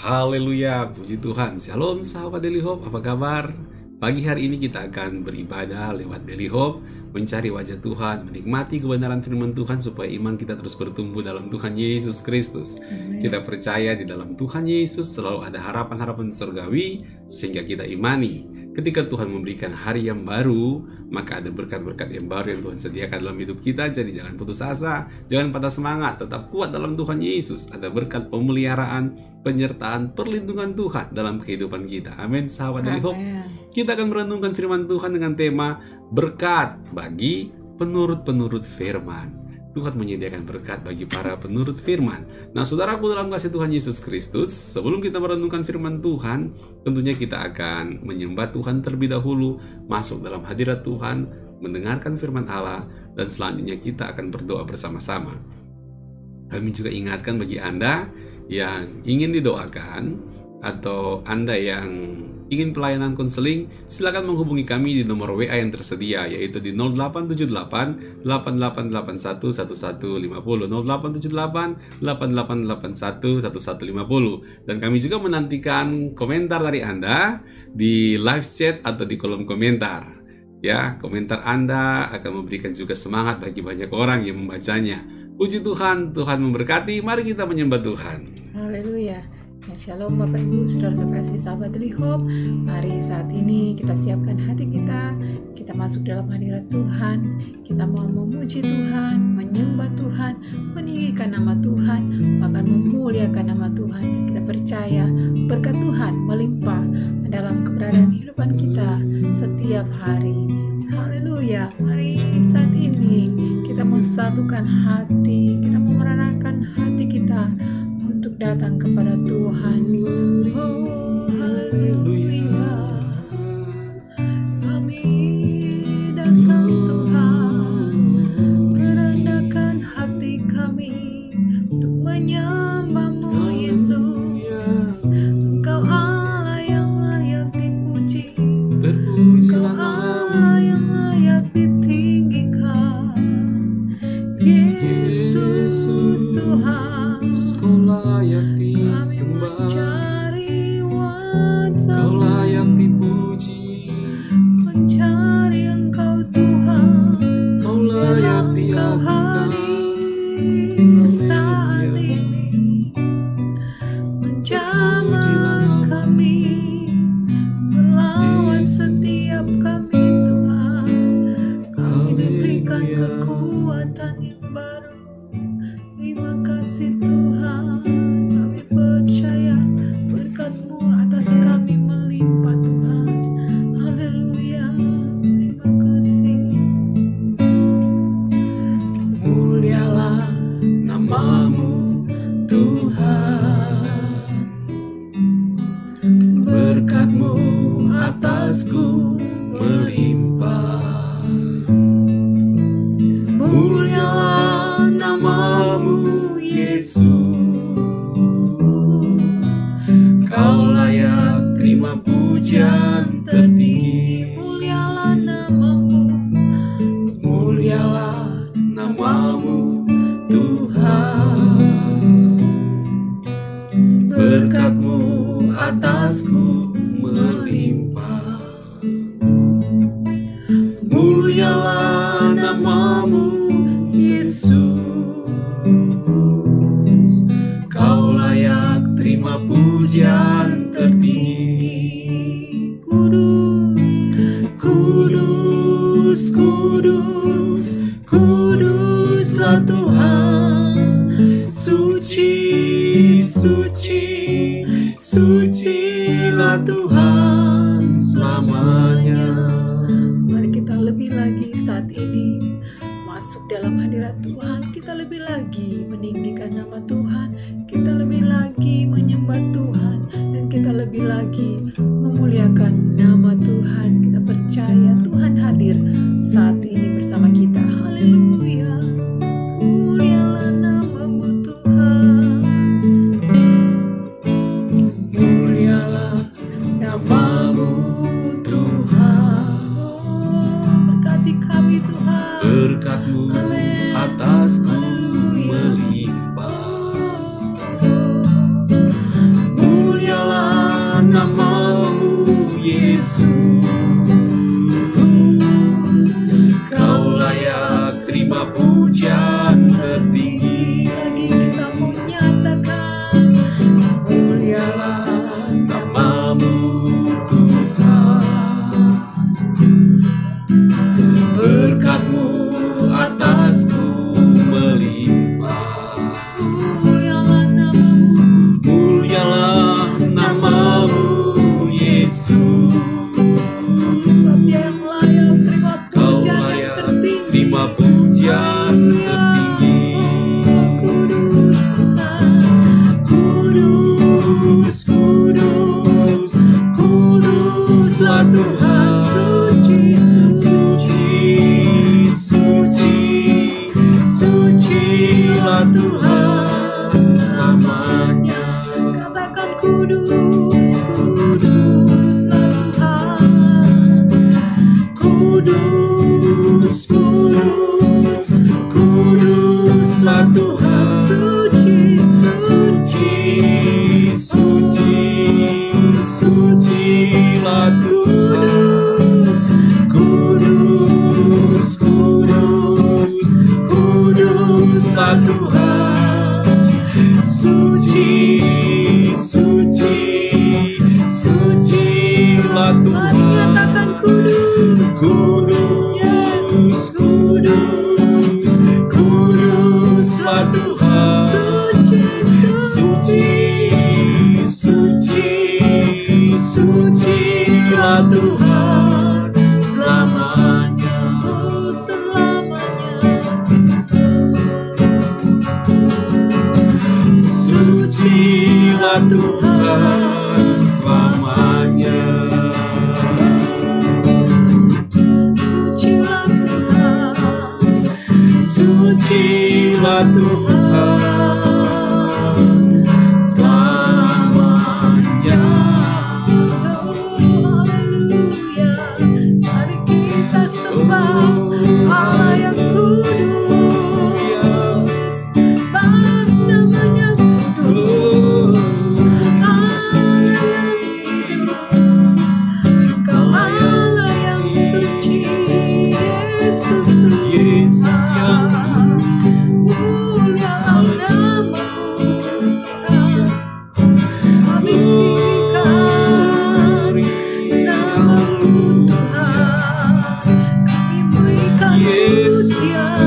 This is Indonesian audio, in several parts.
Haleluya, puji Tuhan. Shalom sahabat Daily Hope, apa kabar? Pagi hari ini kita akan beribadah lewat Daily Hope, mencari wajah Tuhan, menikmati kebenaran firman Tuhan supaya iman kita terus bertumbuh dalam Tuhan Yesus Kristus. Kita percaya di dalam Tuhan Yesus selalu ada harapan-harapan surgawi sehingga kita imani. Ketika Tuhan memberikan hari yang baru, maka ada berkat-berkat yang baru yang Tuhan sediakan dalam hidup kita. Jadi jangan putus asa, jangan patah semangat, tetap kuat dalam Tuhan Yesus. Ada berkat pemeliharaan, penyertaan, perlindungan Tuhan dalam kehidupan kita. Amin, sahabat Daily Hope. Kita akan merenungkan firman Tuhan dengan tema berkat bagi penurut-penurut firman. Tuhan menyediakan berkat bagi para penurut firman. Nah, saudaraku dalam kasih Tuhan Yesus Kristus, sebelum kita merenungkan firman Tuhan, tentunya kita akan menyembah Tuhan terlebih dahulu, masuk dalam hadirat Tuhan, mendengarkan firman Allah, dan selanjutnya kita akan berdoa bersama-sama. Kami juga ingatkan bagi Anda yang ingin didoakan, atau Anda yang ingin pelayanan konseling, silakan menghubungi kami di nomor WA yang tersedia, yaitu di 0878 8881 1150, 0878 8881 1150. Dan kami juga menantikan komentar dari Anda di live chat atau di kolom komentar. Ya, komentar Anda akan memberikan juga semangat bagi banyak orang yang membacanya. Puji Tuhan, Tuhan memberkati. Mari kita menyembah Tuhan. Haleluya. Shalom Bapak Ibu, saudara kasih sahabat Daily Hope. Mari saat ini kita siapkan hati kita masuk dalam hadirat Tuhan. Kita mau memuji Tuhan, menyembah Tuhan, meninggikan nama Tuhan, bahkan memuliakan nama Tuhan. Kita percaya berkat Tuhan melimpah dalam keberadaan kehidupan kita setiap hari. Haleluya. Mari saat ini kita mau satukan hati, kita mau meranakan hati kita untuk datang kepada Tuhan. Oh, haleluya. Kami datang Tuhan, merendahkan hati kami untuk menyembah-Mu Yesus. Engkau Allah yang layak dipuji, Engkau Allah yang layak ditinggikan. Yesus Tuhan, Kau layak disembah, Kau layak dipuji, mencari Engkau Tuhan, Kau layak diagungkan. saat ini menjamah kami, melawan setiap kami Tuhan. Kami diberikan kekuatan yang baru. Terima kasih Tuhan, kami percaya berkat-Mu atas kami melimpah Tuhan. Haleluya, terima kasih. Mulialah nama-Mu Tuhan, berkat-Mu atasku melimpah. Mulialah nama-Mu Yesus, Kau layak terima pujian tertinggi. Mulialah nama-Mu, Mulialah nama-Mu Tuhan, berkat-Mu atasku melimpah. Mulialah nama-Mu Yesus, Kau layak terima pujian tertinggi. kudus, Kudus, kudus, kuduslah Tuhan. Suci, suci, sucilah Tuhan selamanya. Mari kita lebih lagi saat ini masuk dalam hadirat Tuhan. Kita lebih lagi meninggikan nama Tuhan, kita lebih lagi menyembah Tuhan, dan kita lebih lagi memuliakan nama Tuhan. Kita percaya Tuhan hadir saat ini bersama kita. Haleluya. Mulialah nama-Mu Tuhan, Mulialah nama-Mu Tuhan, oh, berkati kami Tuhan. berkat-Mu Amin. atasku Haleluya. melimpah. terima pujian tertinggi. Lagi kita mau nyatakan, mulialah Namamu Tuhan, berkat-Mu atasku melimpah. mulialah namamu, Mulialah namamu Yesus, sebab Dia yang layak terima Kau pujian yang layak tertinggi. terima pujian tertinggi. Oh, kudus Tuhan, Kudus, kudus, kuduslah Tuhan. suci, suci, Suci, suci, sucilah Tuhan selamanya. katakan kudus, kuduslah Tuhan. Kudus, kudus, kuduslah Tuhan. Suci, Suci, suci, sucilah Tuhan. Kudus, kudus, kuduslah Tuhan. Suci, suci, sucilah Mari Tuhan. nyatakan kudus, Kudus, kudus, kuduslah Tuhan. suci, Suci, suci, sucilah Tuhan selamanya. oh, selamanya. Sucilah Tuhan selamanya. Sucilah Tuhan, Sucilah Tuhan selamanya. oh, haleluya. Mari kita sembah Allah yang kudus, sebab namanya kudus. Allah yang hidup, Engkau Allah yang suci, Yesus Yesus yang mulialah namamu Tuhan. Kami tinggikan namamu Tuhan. Kami berikan Yesus, pujian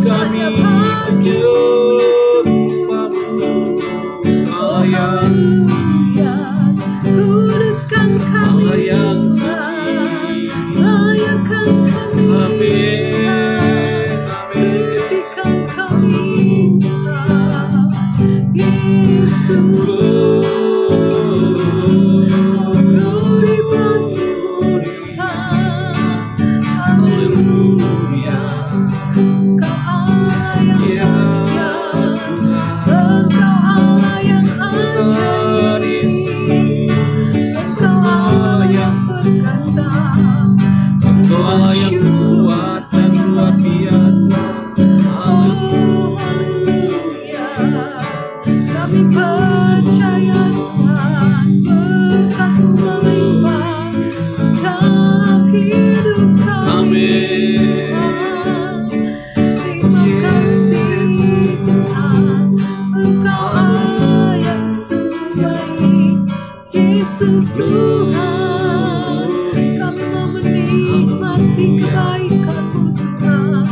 kami hanya bagimu Yesus. Oh haleluya, kuduskan kami Allah yang Tuhan. suci. Layakkan kami Amin, sucikan kami Tuhan Yesus. Oh glory bagimu Tuhan. Haleluya, Engkau Allah yang ya dahsyat, Tuhan. Engkau Allah yang Tuhan ajaib, Yesus, Engkau Allah yang perkasa. Engkau Allah yang kuat dan luar biasa. Oh haleluya, kami percaya Tuhan, berkat-Mu melimpah dalam hidup kami. Amin. Terima kasih Tuhan, Engkau Allah yang sungguh baik, Yesus Tuhan. Kami mau menikmati kebaikan-Mu Tuhan,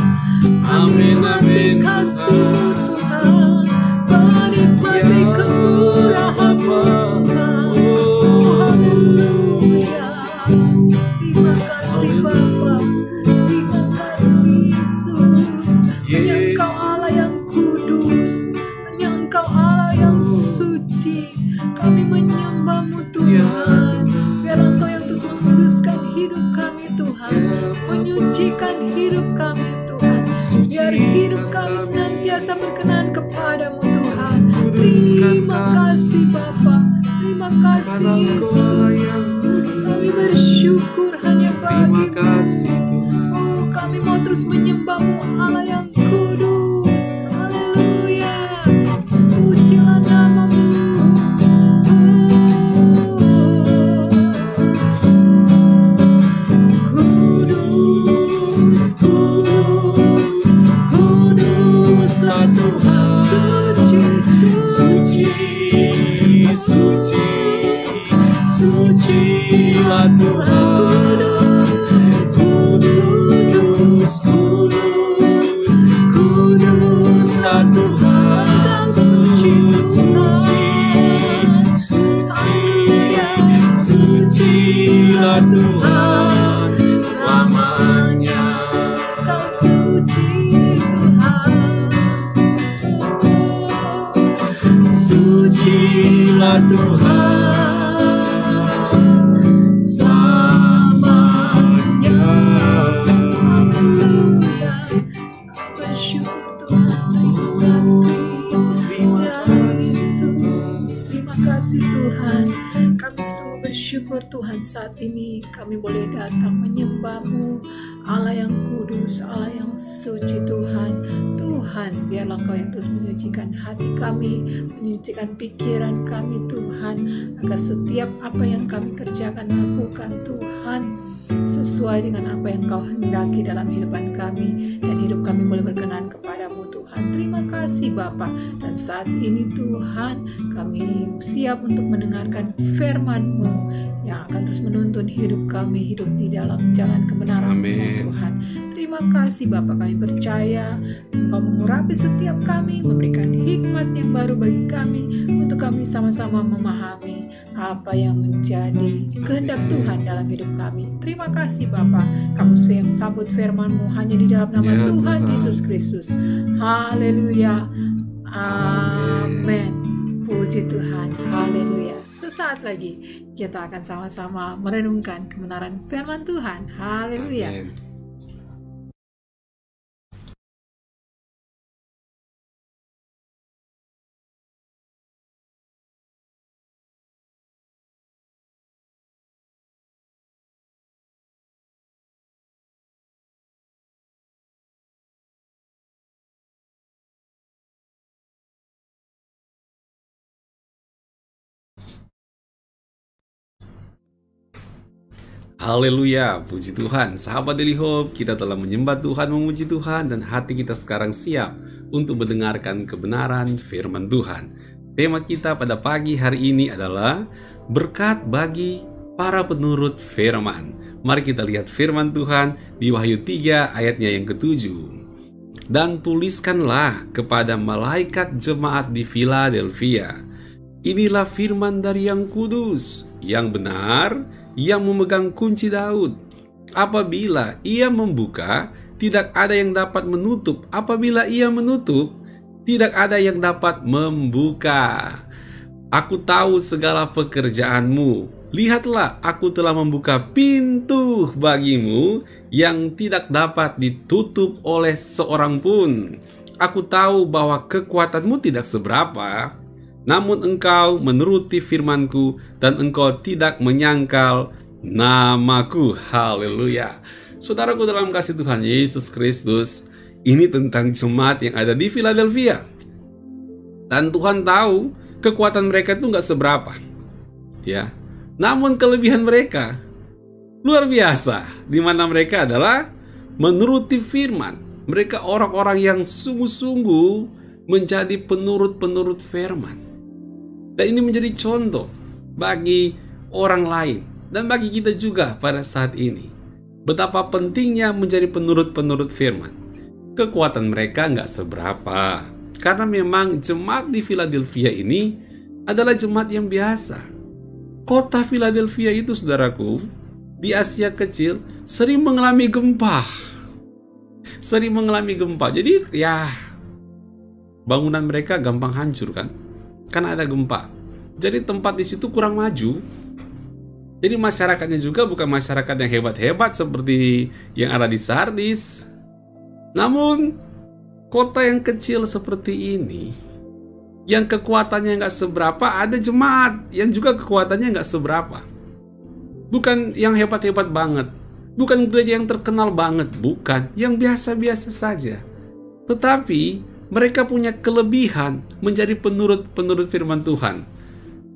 Amin, menikmati amin, kasih-Mu Tuhan, menikmati Ya kemurahan-Mu Tuhan. Oh haleluya, terima kasih Bapa, terima kasih Yesus. Hanya Engkau Allah yang kudus, hanya Engkau Allah yang suci. Kami menyembah-Mu Tuhan. Biar Engkau yang terus menguduskan hidup kami Tuhan, menyucikan hidup kami Tuhan. Biar hidup kami senantiasa berkenan kepadamu Tuhan. Terima kasih Bapa, terima kasih Yesus. Kami bersyukur hanya Terima bagimu. kasih Tuhan. Oh kami mau terus menyembah-Mu Allah yang kudus. Haleluya, pujilah namamu. Kudus, kudus, Tuhan selamanya. Kau suci Tuhan. Sucilah Tuhan selamanya. Haleluya. Kami bersyukur Tuhan. Terima kasih. Terima kasih Tuhan. Kami sungguh bersyukur Tuhan, saat ini kami boleh datang menyembah-Mu, Allah yang kudus, Allah yang suci Tuhan. Tuhan, biarlah Engkau yang terus menyucikan hati kami, menyucikan pikiran kami Tuhan, agar setiap apa yang kami kerjakan, lakukan Tuhan, sesuai dengan apa yang Kau hendaki dalam kehidupan kami, dan hidup kami boleh berkenan kepada-Mu Tuhan. Terima kasih Bapa. Dan saat ini Tuhan, kami siap untuk mendengarkan firman-Mu yang akan terus menuntun hidup kami, hidup di dalam jalan kebenaran Tuhan. Terima kasih Bapa, kami percaya Engkau mengurapi setiap kami, memberikan hikmat yang baru bagi kami, untuk kami sama-sama memahami apa yang menjadi kehendak Tuhan dalam hidup kami. Terima kasih Bapa, kami yang sambut firman-Mu hanya di dalam nama Tuhan Yesus Kristus. Haleluya. Amin. Puji Tuhan. Haleluya. Sesaat lagi kita akan sama-sama merenungkan kebenaran firman Tuhan. Haleluya. Amen. Haleluya, puji Tuhan. Sahabat Daily Hope, kita telah menyembah Tuhan, memuji Tuhan, dan hati kita sekarang siap untuk mendengarkan kebenaran firman Tuhan. Tema kita pada pagi hari ini adalah berkat bagi para penurut firman. Mari kita lihat firman Tuhan di Wahyu 3 ayatnya yang ke-7. Dan tuliskanlah kepada malaikat jemaat di Philadelphia, inilah firman dari yang kudus, yang benar, yang memegang kunci Daud. Apabila ia membuka, tidak ada yang dapat menutup. Apabila ia menutup, tidak ada yang dapat membuka. Aku tahu segala pekerjaanmu. Lihatlah, aku telah membuka pintu bagimu yang tidak dapat ditutup oleh seorang pun. Aku tahu bahwa kekuatanmu tidak seberapa, namun engkau menuruti firmanku, dan engkau tidak menyangkal namaku. Haleluya. Saudaraku dalam kasih Tuhan Yesus Kristus, ini tentang jemaat yang ada di Philadelphia. Dan Tuhan tahu kekuatan mereka itu nggak seberapa, ya. Namun kelebihan mereka luar biasa, di mana mereka adalah menuruti firman. Mereka orang-orang yang sungguh-sungguh menjadi penurut-penurut firman. Dan ini menjadi contoh bagi orang lain dan bagi kita juga pada saat ini. Betapa pentingnya menjadi penurut-penurut firman. Kekuatan mereka nggak seberapa, karena memang jemaat di Philadelphia ini adalah jemaat yang biasa. Kota Philadelphia itu, saudaraku, di Asia Kecil sering mengalami gempa. Jadi ya, bangunan mereka gampang hancur kan, karena ada gempa. Jadi tempat di situ kurang maju. Jadi masyarakatnya juga bukan masyarakat yang hebat-hebat seperti yang ada di Sardis. Namun kota yang kecil seperti ini, yang kekuatannya nggak seberapa, ada jemaat yang juga kekuatannya nggak seberapa. Bukan yang hebat-hebat banget, bukan gereja yang terkenal banget, bukan, yang biasa-biasa saja. Tetapi mereka punya kelebihan menjadi penurut firman Tuhan.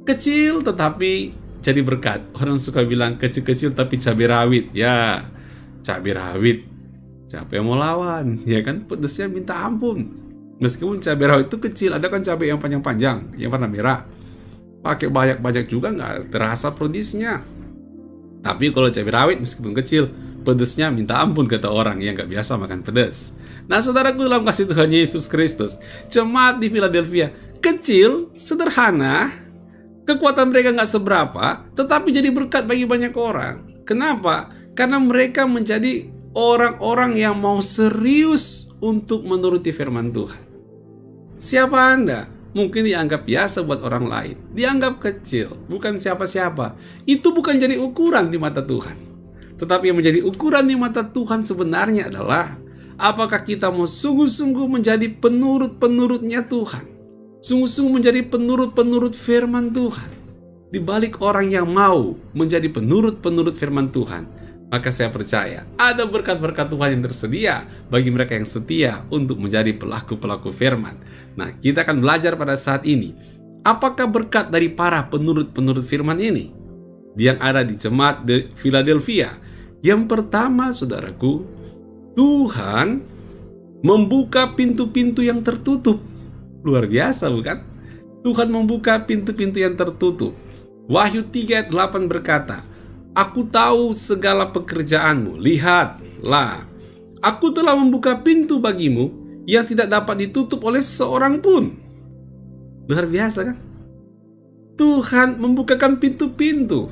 Kecil tetapi jadi berkat. Orang suka bilang kecil-kecil tapi cabai rawit. Ya, cabai rawit, siapa yang mau lawan? Ya kan, pedesnya minta ampun. Meskipun cabai rawit itu kecil, ada kan cabai yang panjang-panjang, yang warna merah. Pakai banyak-banyak juga nggak terasa pedesnya. Tapi kalau cabai rawit meskipun kecil, pedesnya minta ampun, kata orang yang nggak biasa makan pedas. Nah, saudaraku dalam kasih Tuhan Yesus Kristus, jemaat di Philadelphia kecil, sederhana, kekuatan mereka nggak seberapa, tetapi jadi berkat bagi banyak orang. Kenapa? Karena mereka menjadi orang-orang yang mau serius untuk menuruti firman Tuhan. Siapa Anda? Mungkin dianggap biasa buat orang lain, dianggap kecil, bukan siapa-siapa. Itu bukan jadi ukuran di mata Tuhan. Tetapi yang menjadi ukuran di mata Tuhan sebenarnya adalah apakah kita mau sungguh-sungguh menjadi penurut-penurutnya Tuhan, sungguh-sungguh menjadi penurut-penurut firman Tuhan. Di balik orang yang mau menjadi penurut-penurut firman Tuhan, maka saya percaya ada berkat-berkat Tuhan yang tersedia bagi mereka yang setia untuk menjadi pelaku-pelaku firman. Nah, kita akan belajar pada saat ini, apakah berkat dari para penurut-penurut firman ini yang ada di jemaat di Philadelphia. Yang pertama, saudaraku, Tuhan membuka pintu-pintu yang tertutup. Luar biasa, bukan? Tuhan membuka pintu-pintu yang tertutup. Wahyu 3 ayat 8 berkata, Aku tahu segala pekerjaanmu, lihatlah, aku telah membuka pintu bagimu yang tidak dapat ditutup oleh seorang pun. Luar biasa kan? Tuhan membukakan pintu-pintu.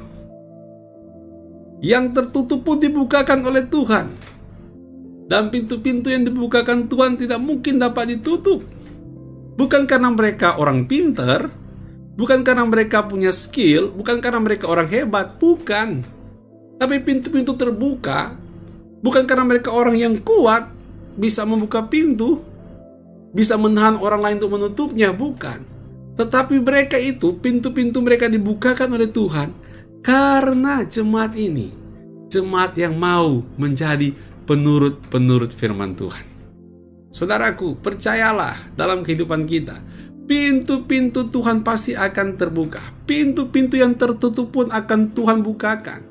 Yang tertutup pun dibukakan oleh Tuhan. Dan pintu-pintu yang dibukakan Tuhan tidak mungkin dapat ditutup. Bukan karena mereka orang pintar, bukan karena mereka punya skill, bukan karena mereka orang hebat, bukan. Tapi pintu-pintu terbuka, bukan karena mereka orang yang kuat, bisa membuka pintu, bisa menahan orang lain untuk menutupnya, bukan. Tetapi mereka itu, pintu-pintu mereka dibukakan oleh Tuhan, karena jemaat ini, jemaat yang mau menjadi penurut-penurut firman Tuhan. Saudaraku, percayalah dalam kehidupan kita, pintu-pintu Tuhan pasti akan terbuka. Pintu-pintu yang tertutup pun akan Tuhan bukakan.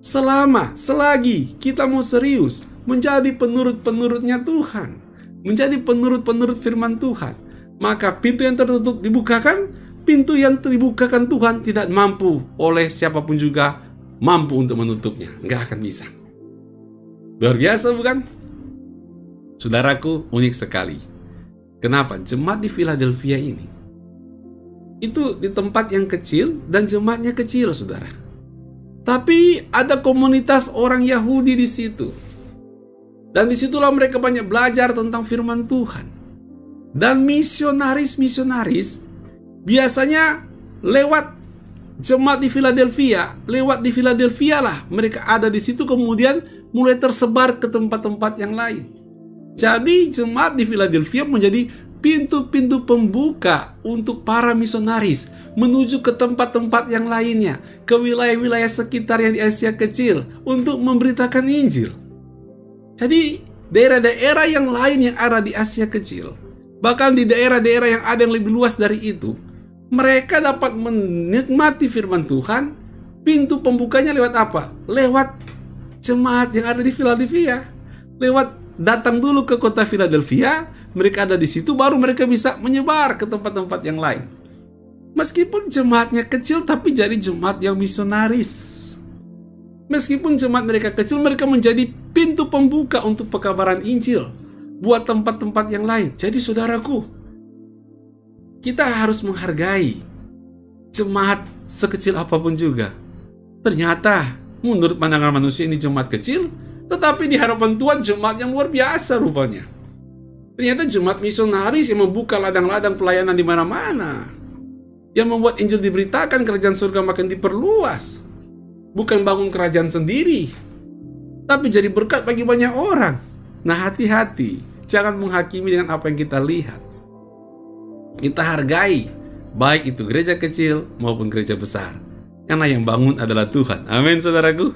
Selagi kita mau serius menjadi penurut-penurutnya Tuhan, menjadi penurut-penurut firman Tuhan, maka pintu yang tertutup dibukakan, pintu yang dibukakan Tuhan tidak mampu oleh siapapun juga mampu untuk menutupnya. Nggak akan bisa. Luar biasa, bukan? Saudaraku, unik sekali. Kenapa? Jemaat di Philadelphia ini itu di tempat yang kecil dan jemaatnya kecil, saudara. Tapi ada komunitas orang Yahudi di situ. Dan disitulah mereka banyak belajar tentang firman Tuhan. Dan misionaris biasanya lewat jemaat di Philadelphia, lah mereka ada di situ, kemudian mulai tersebar ke tempat-tempat yang lain. Jadi jemaat di Philadelphia menjadi pintu-pintu pembuka untuk para misionaris menuju ke tempat-tempat yang lainnya, ke wilayah-wilayah sekitar yang di Asia Kecil untuk memberitakan Injil. Jadi daerah-daerah yang lain yang ada di Asia Kecil, bahkan di daerah-daerah yang ada yang lebih luas dari itu, mereka dapat menikmati firman Tuhan. Pintu pembukanya lewat apa? Lewat jemaat yang ada di Philadelphia. Lewat datang dulu ke kota Philadelphia, mereka ada di situ, baru mereka bisa menyebar ke tempat-tempat yang lain. Meskipun jemaatnya kecil, tapi jadi jemaat yang misionaris. Meskipun jemaat mereka kecil, mereka menjadi pintu pembuka untuk pekabaran Injil buat tempat-tempat yang lain. Jadi saudaraku, kita harus menghargai jemaat sekecil apapun juga. Ternyata menurut pandangan manusia ini jemaat kecil, tetapi di hadapan Tuhan jemaat yang luar biasa rupanya. Ternyata jemaat misionaris yang membuka ladang-ladang pelayanan di mana-mana, yang membuat Injil diberitakan, kerajaan surga makin diperluas. Bukan bangun kerajaan sendiri, tapi jadi berkat bagi banyak orang. Nah, hati-hati, jangan menghakimi dengan apa yang kita lihat. Kita hargai, baik itu gereja kecil maupun gereja besar, karena yang bangun adalah Tuhan. Amin, saudaraku.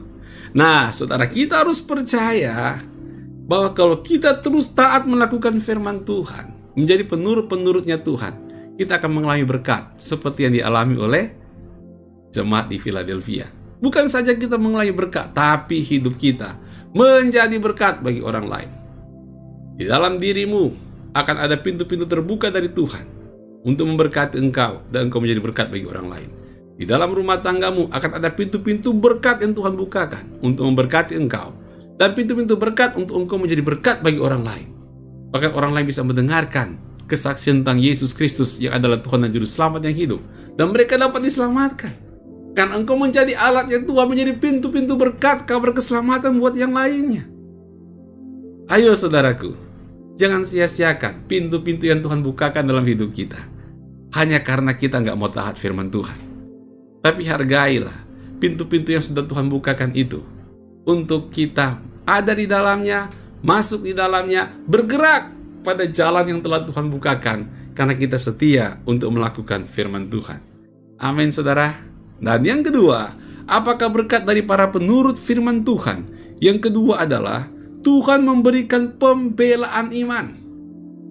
Nah, saudara, kita harus percaya bahwa kalau kita terus taat melakukan firman Tuhan, menjadi penurut-penurutnya Tuhan, kita akan mengalami berkat seperti yang dialami oleh jemaat di Philadelphia. Bukan saja kita mengalami berkat, tapi hidup kita menjadi berkat bagi orang lain. Di dalam dirimu akan ada pintu-pintu terbuka dari Tuhan untuk memberkati engkau, dan engkau menjadi berkat bagi orang lain. Di dalam rumah tanggamu akan ada pintu-pintu berkat yang Tuhan bukakan untuk memberkati engkau, dan pintu-pintu berkat untuk engkau menjadi berkat bagi orang lain. Bahkan orang lain bisa mendengarkan kesaksian tentang Yesus Kristus yang adalah Tuhan dan Juru Selamat yang hidup, dan mereka dapat diselamatkan. Kan engkau menjadi alatnya Tuhan, menjadi pintu-pintu berkat, kabar keselamatan buat yang lainnya. Ayo saudaraku, jangan sia-siakan pintu-pintu yang Tuhan bukakan dalam hidup kita hanya karena kita nggak mau taat firman Tuhan. Tapi hargailah pintu-pintu yang sudah Tuhan bukakan itu untuk kita ada di dalamnya, masuk di dalamnya, bergerak pada jalan yang telah Tuhan bukakan karena kita setia untuk melakukan firman Tuhan. Amin saudara. Dan yang kedua, apakah berkat dari para penurut firman Tuhan? Yang kedua adalah Tuhan memberikan pembelaan iman.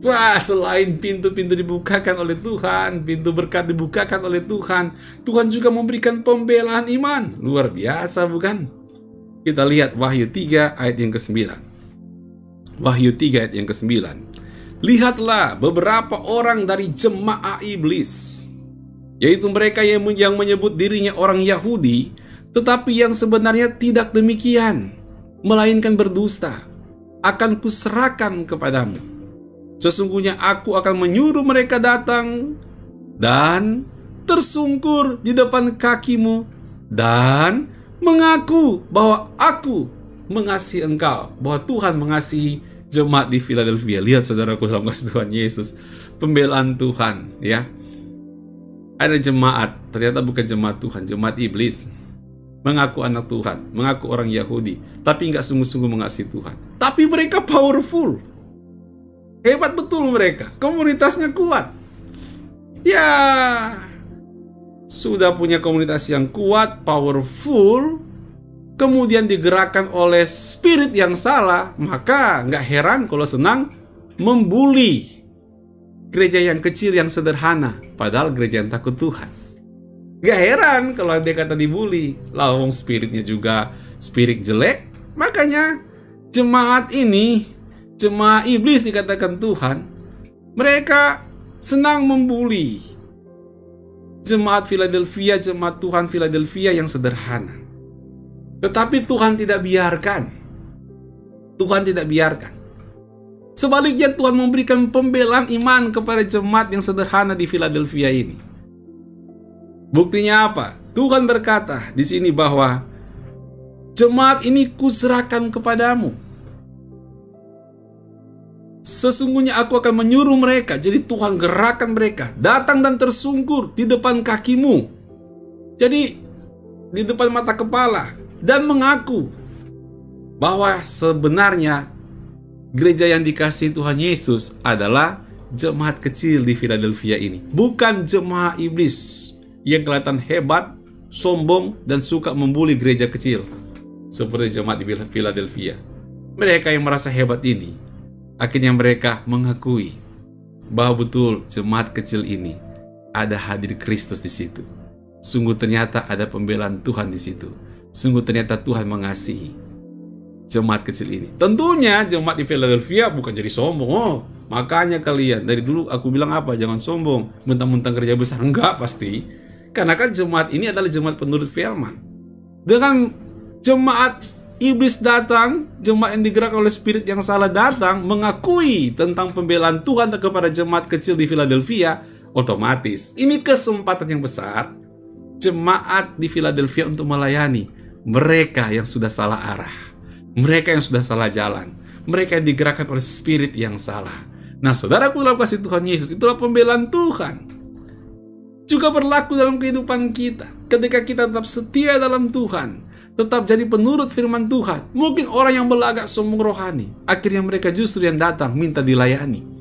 Wah, selain pintu-pintu dibukakan oleh Tuhan, pintu berkat dibukakan oleh Tuhan, Tuhan juga memberikan pembelaan iman. Luar biasa bukan? Kita lihat Wahyu 3 ayat yang ke-9. Wahyu 3 ayat yang ke-9. Lihatlah beberapa orang dari jemaah iblis, yaitu mereka yang menyebut dirinya orang Yahudi, tetapi yang sebenarnya tidak demikian, melainkan berdusta, akan kuserahkan kepadamu. Sesungguhnya aku akan menyuruh mereka datang dan tersungkur di depan kakimu dan mengaku bahwa aku mengasihi engkau, bahwa Tuhan mengasihi jemaat di Philadelphia. Lihat saudaraku dalam kasih Tuhan Yesus, pembelaan Tuhan ya. Ada jemaat, ternyata bukan jemaat Tuhan, jemaat iblis. Mengaku anak Tuhan, mengaku orang Yahudi, tapi nggak sungguh-sungguh mengasihi Tuhan. Tapi mereka powerful, hebat betul mereka, komunitasnya kuat. Ya, sudah punya komunitas yang kuat, powerful, kemudian digerakkan oleh spirit yang salah, maka nggak heran kalau senang membuli gereja yang kecil yang sederhana, padahal gereja yang takut Tuhan. Gak heran kalau dia kata dibully, lawang spiritnya juga spirit jelek. Makanya jemaat ini, jemaat iblis dikatakan Tuhan, mereka senang membuli jemaat Philadelphia, jemaat Tuhan Philadelphia yang sederhana. Tetapi Tuhan tidak biarkan. Tuhan tidak biarkan. Sebaliknya Tuhan memberikan pembelaan iman kepada jemaat yang sederhana di Philadelphia ini. Buktinya apa? Tuhan berkata di sini bahwa jemaat ini kuserahkan kepadamu. Sesungguhnya aku akan menyuruh mereka, jadi Tuhan gerakan mereka, datang dan tersungkur di depan kakimu. Jadi di depan mata kepala, dan mengaku bahwa sebenarnya gereja yang dikasihi Tuhan Yesus adalah jemaat kecil di Philadelphia ini, bukan jemaat iblis yang kelihatan hebat, sombong, dan suka membuli gereja kecil seperti jemaat di Philadelphia. Mereka yang merasa hebat ini, akhirnya mereka mengakui bahwa betul jemaat kecil ini ada hadir Kristus di situ. Sungguh ternyata ada pembelaan Tuhan di situ. Sungguh ternyata Tuhan mengasihi jemaat kecil ini. Tentunya jemaat di Philadelphia bukan jadi sombong. Oh, makanya kalian dari dulu aku bilang apa? Jangan sombong, mentang-mentang kerja besar. Enggak pasti. Karena kan jemaat ini adalah jemaat penurut firman. Dengan jemaat iblis datang, jemaat yang digerakkan oleh spirit yang salah datang, mengakui tentang pembelaan Tuhan kepada jemaat kecil di Philadelphia, otomatis ini kesempatan yang besar jemaat di Philadelphia untuk melayani mereka yang sudah salah arah, mereka yang sudah salah jalan, mereka yang digerakkan oleh spirit yang salah. Nah saudaraku dalam kasih Tuhan Yesus, itulah pembelaan Tuhan. Juga berlaku dalam kehidupan kita. Ketika kita tetap setia dalam Tuhan, tetap jadi penurut firman Tuhan, mungkin orang yang berlagak sombong rohani, akhirnya mereka justru yang datang minta dilayani.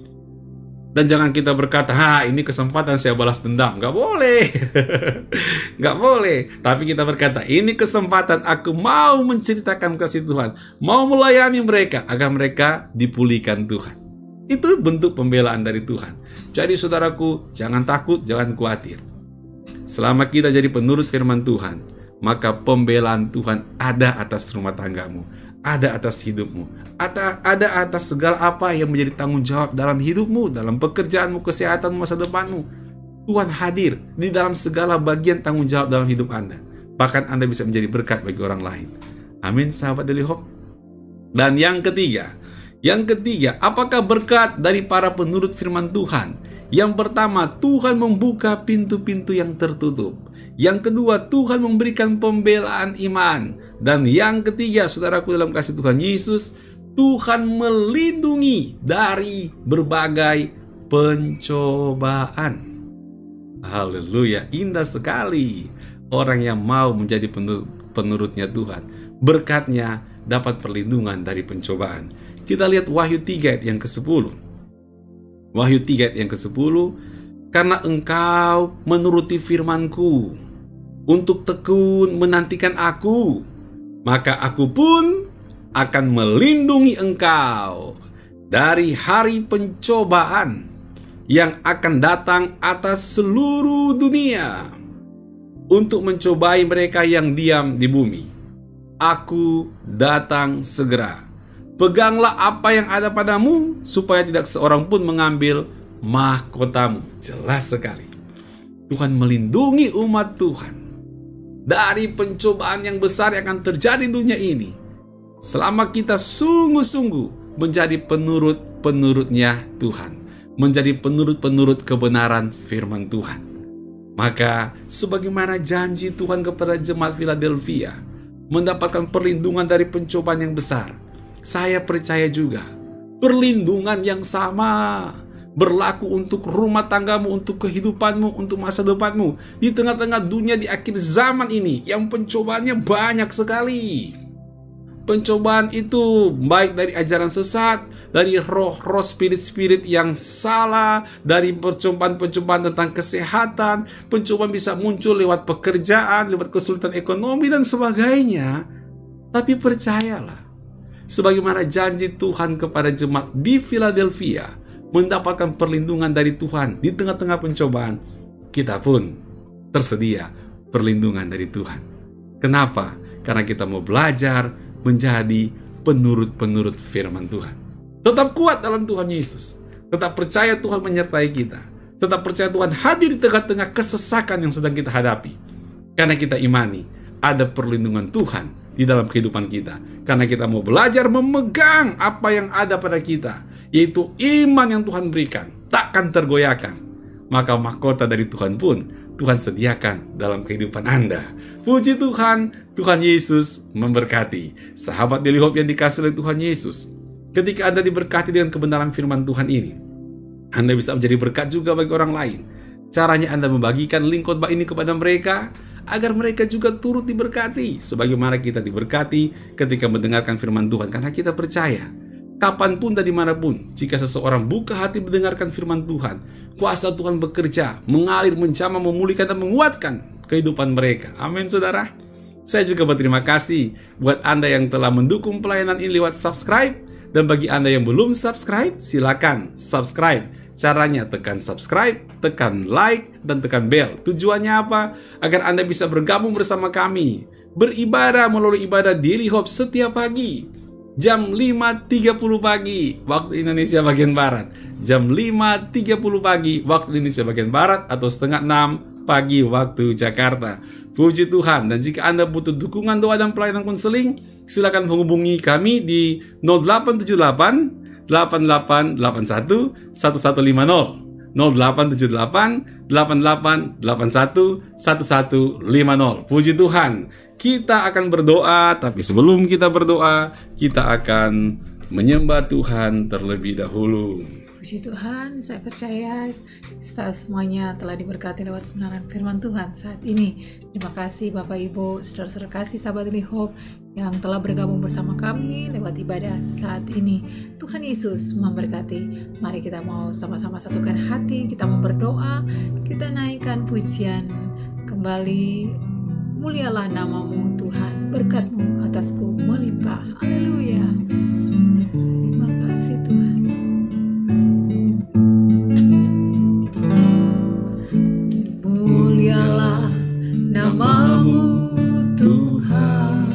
Dan jangan kita berkata, ini kesempatan saya balas dendam. Gak boleh. Gak boleh. Tapi kita berkata, ini kesempatan aku mau menceritakan kasih Tuhan, mau melayani mereka agar mereka dipulihkan Tuhan. Itu bentuk pembelaan dari Tuhan. Jadi saudaraku, jangan takut, jangan khawatir. Selama kita jadi penurut firman Tuhan, maka pembelaan Tuhan ada atas rumah tanggamu, ada atas hidupmu, ada atas segala apa yang menjadi tanggung jawab dalam hidupmu, dalam pekerjaanmu, kesehatanmu, masa depanmu. Tuhan hadir di dalam segala bagian tanggung jawab dalam hidup Anda. Bahkan Anda bisa menjadi berkat bagi orang lain. Amin, sahabat Daily Hope. Dan yang ketiga, Yang ketiga, apakah berkat dari para penurut firman Tuhan? Yang pertama, Tuhan membuka pintu-pintu yang tertutup. Yang kedua, Tuhan memberikan pembelaan iman. Dan yang ketiga, saudaraku dalam kasih Tuhan Yesus, Tuhan melindungi dari berbagai pencobaan. Haleluya, indah sekali orang yang mau menjadi penurutnya Tuhan. Berkatnya dapat perlindungan dari pencobaan. Kita lihat Wahyu 3 ayat yang ke-10. Wahyu 3 ayat yang ke-10, karena engkau menuruti firman-Ku untuk tekun menantikan Aku, maka Aku pun akan melindungi engkau dari hari pencobaan yang akan datang atas seluruh dunia untuk mencobai mereka yang diam di bumi. Aku datang segera. Peganglah apa yang ada padamu, supaya tidak seorang pun mengambil mahkotamu. Jelas sekali, Tuhan melindungi umat Tuhan dari pencobaan yang besar yang akan terjadi di dunia ini, selama kita sungguh-sungguh menjadi penurut-penurutnya Tuhan, menjadi penurut-penurut kebenaran firman Tuhan. Maka sebagaimana janji Tuhan kepada jemaat Philadelphia, mendapatkan perlindungan dari pencobaan yang besar, saya percaya juga perlindungan yang sama berlaku untuk rumah tanggamu, untuk kehidupanmu, untuk masa depanmu di tengah-tengah dunia di akhir zaman ini yang pencobaannya banyak sekali. Pencobaan itu baik dari ajaran sesat, dari roh-roh spirit-spirit yang salah, dari pencobaan tentang kesehatan. Pencobaan bisa muncul lewat pekerjaan, lewat kesulitan ekonomi dan sebagainya. Tapi percayalah, sebagaimana janji Tuhan kepada jemaat di Philadelphia, mendapatkan perlindungan dari Tuhan di tengah-tengah pencobaan, kita pun tersedia perlindungan dari Tuhan. Kenapa? Karena kita mau belajar menjadi penurut-penurut firman Tuhan. Tetap kuat dalam Tuhan Yesus. Tetap percaya Tuhan menyertai kita. Tetap percaya Tuhan hadir di tengah-tengah kesesakan yang sedang kita hadapi. Karena kita imani ada perlindungan Tuhan di dalam kehidupan kita. Karena kita mau belajar memegang apa yang ada pada kita, yaitu iman yang Tuhan berikan, takkan tergoyahkan. Maka mahkota dari Tuhan pun Tuhan sediakan dalam kehidupan Anda. Puji Tuhan, Tuhan Yesus memberkati. Sahabat Daily Hope yang dikasihi oleh Tuhan Yesus, ketika Anda diberkati dengan kebenaran firman Tuhan ini, Anda bisa menjadi berkat juga bagi orang lain. Caranya Anda membagikan link khotbah ini kepada mereka, agar mereka juga turut diberkati sebagaimana kita diberkati ketika mendengarkan firman Tuhan. Karena kita percaya, kapanpun dan dimanapun, jika seseorang buka hati mendengarkan firman Tuhan, kuasa Tuhan bekerja, mengalir, menjamah, memulihkan dan menguatkan kehidupan mereka. Amin, saudara. Saya juga berterima kasih buat Anda yang telah mendukung pelayanan ini lewat subscribe. Dan bagi Anda yang belum subscribe, silakan subscribe. Caranya tekan subscribe, tekan like, dan tekan bell. Tujuannya apa? Agar Anda bisa bergabung bersama kami, beribadah melalui ibadah Daily Hope setiap pagi, jam 5.30 pagi waktu Indonesia bagian Barat, jam 5.30 pagi waktu Indonesia bagian Barat, atau setengah 6 pagi waktu Jakarta. Puji Tuhan. Dan jika Anda butuh dukungan doa dan pelayanan konseling, silakan menghubungi kami di 0878 8881 1150, 0878 8881 1150. Puji Tuhan. Kita akan berdoa, tapi sebelum kita berdoa, kita akan menyembah Tuhan terlebih dahulu. Puji Tuhan, saya percaya kita semuanya telah diberkati lewat kebenaran firman Tuhan saat ini. Terima kasih Bapak Ibu, saudara-saudara kasih sahabat Daily Hope yang telah bergabung bersama kami lewat ibadah saat ini. Tuhan Yesus memberkati. Mari kita mau sama-sama satukan hati, kita mau berdoa, kita naikkan pujian kembali. Mulialah namamu Tuhan, berkat-Mu atasku melimpah. Haleluya. Terima kasih Tuhan. Mulialah namamu Tuhan,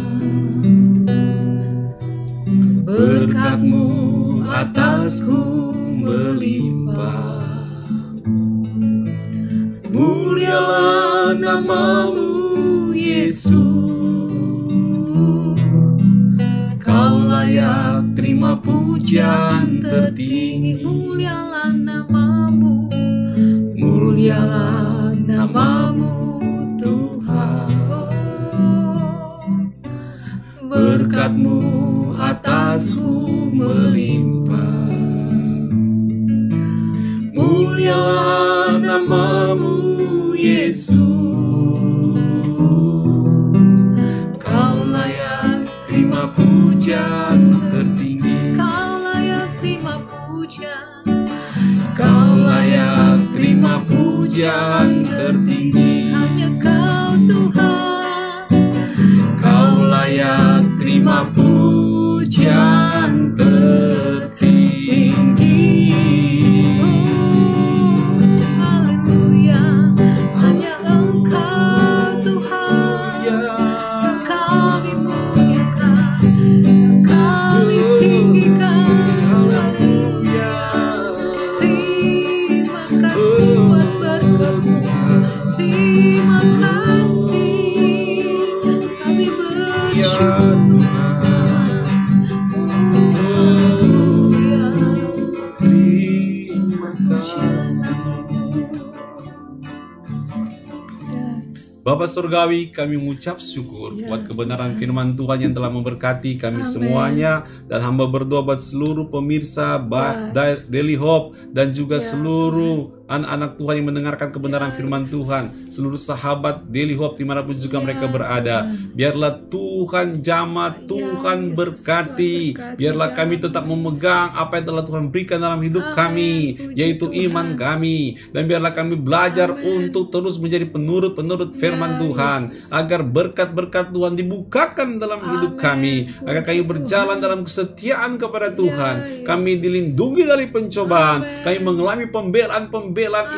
berkat-Mu atasku melimpah. Mulialah namamu Yesus, Kau layak terima terima pujian tertinggi. Mulialah namamu, mulialah namamu Tuhan. Berkat-Mu atasku melimpah. Mulialah namamu Yesus. Kau layak terima pujian tertinggi. Kau layak terima pujian. Kau layak terima pujian tertinggi. Hanya Kau Tuhan. Kau layak terima pujian tertinggi. Haleluya. Hanya Engkau Tuhan. Yang kami muliakan, yang kami tinggikan. Haleluya. Terima kasih buat berkat-Mu. Terima kasih. Kami bersyukur. Bapa Surgawi, kami mengucap syukur buat kebenaran firman Tuhan yang telah memberkati kami semuanya. Dan hamba berdoa buat seluruh pemirsa Daily Hope dan juga seluruh anak-anak Tuhan yang mendengarkan kebenaran firman Tuhan, seluruh sahabat Daily Hope dimanapun juga mereka berada. Biarlah Tuhan jamah, Tuhan berkati. Biarlah kami tetap memegang apa yang telah Tuhan berikan dalam hidup kami, yaitu iman kami. Dan biarlah kami belajar untuk terus menjadi penurut-penurut firman Tuhan, agar berkat-berkat Tuhan dibukakan dalam hidup kami, agar kami berjalan dalam kesetiaan kepada Tuhan. Kami dilindungi dari pencobaan, kami mengalami pembelaan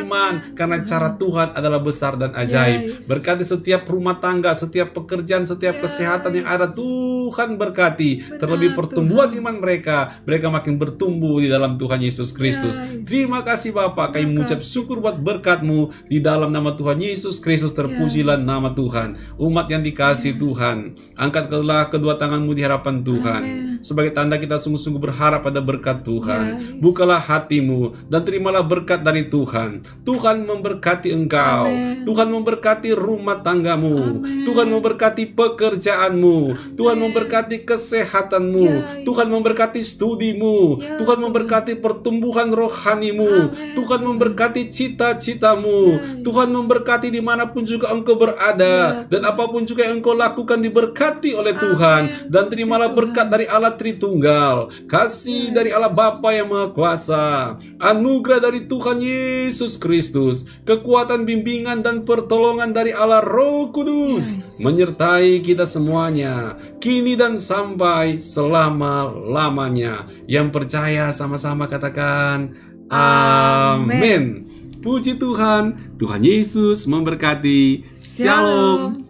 iman, karena cara Tuhan adalah besar dan ajaib. Berkati setiap rumah tangga, setiap pekerjaan, setiap kesehatan yang ada, Tuhan berkati. Terlebih pertumbuhan iman mereka makin bertumbuh di dalam Tuhan Yesus Kristus. Terima kasih Bapa, kami mengucap syukur buat berkat-Mu. Di dalam nama Tuhan Yesus Kristus terpujilah nama Tuhan. Umat yang dikasihi Tuhan, angkatlah kedua tangan-Mu di hadapan Tuhan. Sebagai tanda kita sungguh-sungguh berharap pada berkat Tuhan. Bukalah hatimu dan terimalah berkat dari Tuhan. Tuhan memberkati engkau. Tuhan memberkati rumah tanggamu. Tuhan memberkati pekerjaanmu. Tuhan memberkati kesehatanmu. Tuhan memberkati studimu. Tuhan memberkati pertumbuhan rohanimu. Tuhan memberkati cita-citamu. Tuhan memberkati dimanapun juga engkau berada. Dan apapun juga yang engkau lakukan diberkati oleh Tuhan. Dan terimalah berkat dari Allah Tritunggal, kasih dari Allah Bapa yang Maha Kuasa, anugerah dari Tuhan Yesus Kristus, kekuatan, bimbingan, dan pertolongan dari Allah Roh Kudus menyertai kita semuanya, kini dan sampai selama-lamanya. Yang percaya sama-sama katakan amin. Puji Tuhan, Tuhan Yesus memberkati. Shalom.